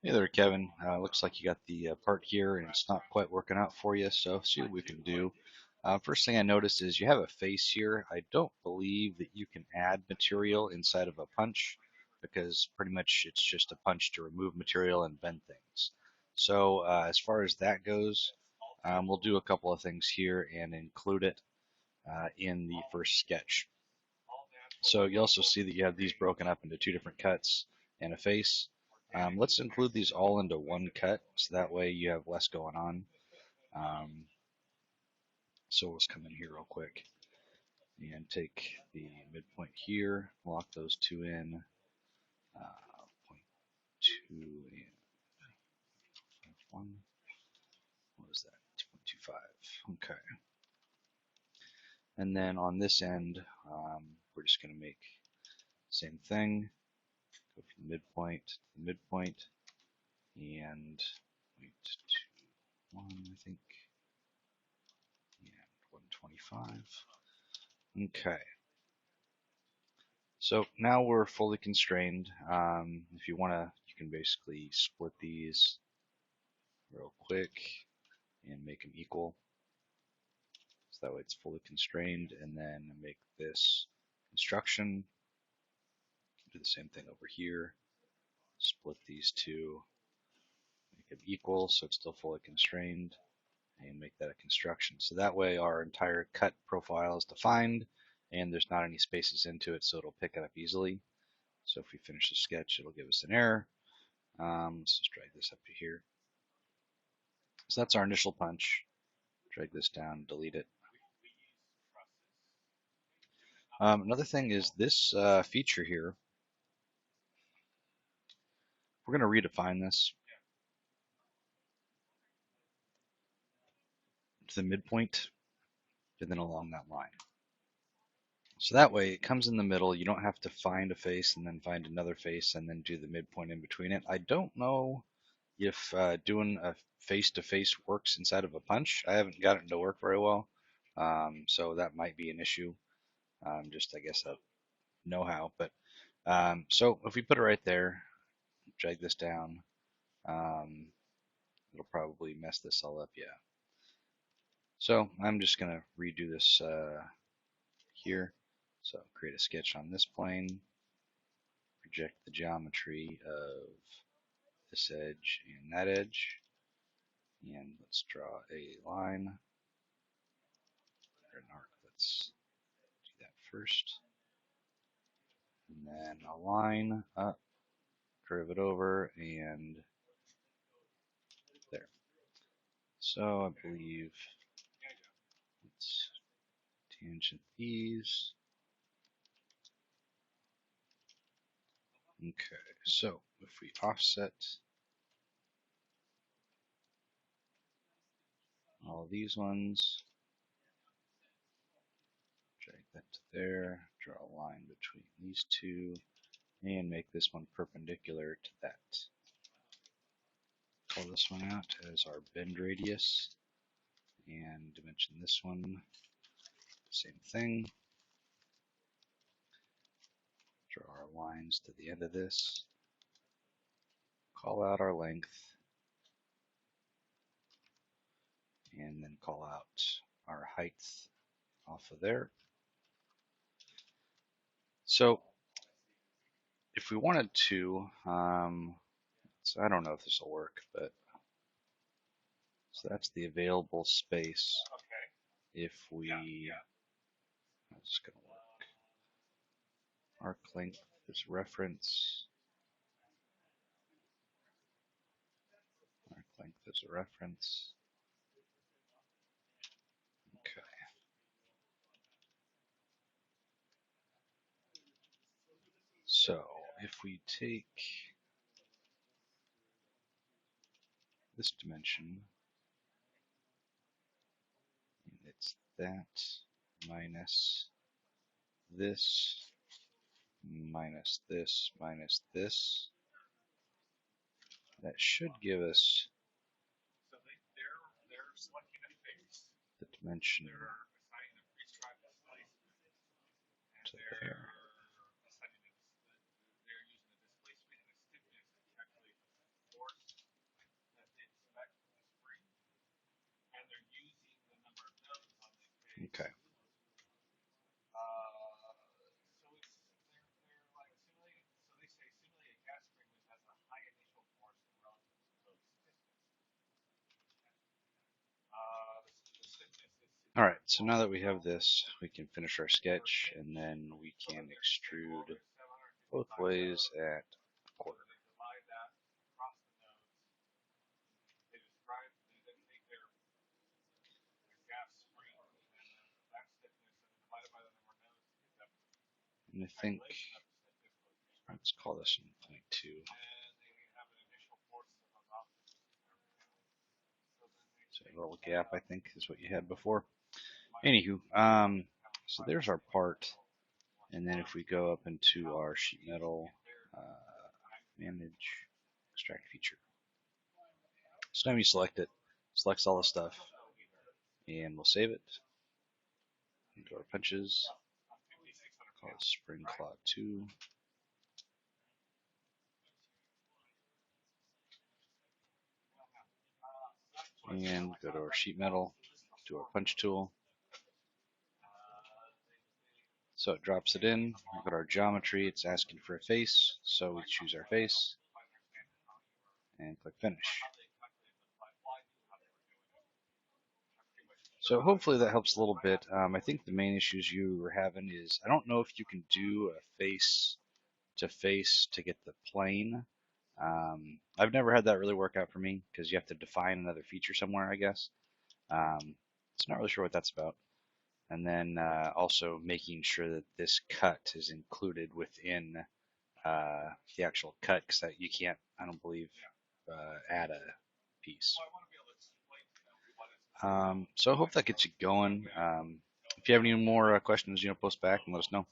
Hey there, Kevin. Looks like you got the part here and it's not quite working out for you, so see what we can do. First thing I noticed is you have a face here. I don't believe that you can add material inside of a punch because pretty much it's just a punch to remove material and bend things. So as far as that goes, we'll do a couple of things here and include it in the first sketch. So you also see that you have these broken up into two different cuts and a face. Let's include these all into one cut, so that way you have less going on. Um, so let's come in here real quick and take the midpoint here, lock those two in, point two and one. What is that? 2.25. Okay. And then on this end, we're just going to make the same thing. Go from the midpoint to the midpoint and point two, one, I think, and 125. Okay. So now we're fully constrained. If you want to, you can basically split these real quick and make them equal. So that way it's fully constrained, and then make this construction. Do the same thing over here. Split these two, make them equal so it's still fully constrained, and make that a construction. So that way our entire cut profile is defined and there's not any spaces into it, so it'll pick it up easily. So if we finish the sketch, it'll give us an error. Let's just drag this up to here. So that's our initial punch. Drag this down, delete it. Another thing is this feature here. We're going to redefine this to the midpoint and then along that line. So that way it comes in the middle. You don't have to find a face and then find another face and then do the midpoint in between it. I don't know if doing a face-to-face works inside of a punch. I haven't got it to work very well, so that might be an issue. Just I guess a know-how. But so if we put it right there, drag this down, um, it'll probably mess this all up. Yeah. So I'm just gonna redo this here. So create a sketch on this plane, project the geometry of this edge and that edge, and let's draw a line or an arc. Let's do that first, and then a line up, curve it over, and there. So I believe let's tangent these. Okay, so if we offset all these ones, drag that to there, draw a line between these two, and make this one perpendicular to that. Call this one out as our bend radius, and dimension this one, same thing. Draw our lines to the end of this, call out our length, and then call out our height off of there. So if we wanted to, so I don't know if this will work, but so that's the available space. If we, that's going to work. Arc length is reference. Arc length is a reference. Okay. So if we take this dimension, and it's that minus this minus this minus this, that should give us the dimension to there. so now that we have this, we can finish our sketch, and then we can extrude both ways at a quarter. And I think, let's call this 1.2. So a little gap, I think, is what you had before. Anywho, so there's our part. And then if we go up into our sheet metal, manage, extract feature. So now you select it, selects all the stuff, and we'll save it. Go to our punches, call it Spring Claw 2. And go to our sheet metal, do our punch tool. So it drops it in. We go to our geometry, it's asking for a face, so we choose our face and click finish. So hopefully that helps a little bit. I think the main issues you were having is I don't know if you can do a face to face to get the plane. I've never had that really work out for me because you have to define another feature somewhere, I guess. So not really sure what that's about. And then also making sure that this cut is included within the actual cut because you can't, I don't believe, add a piece. So I hope that gets you going. If you have any more questions, post back and let us know.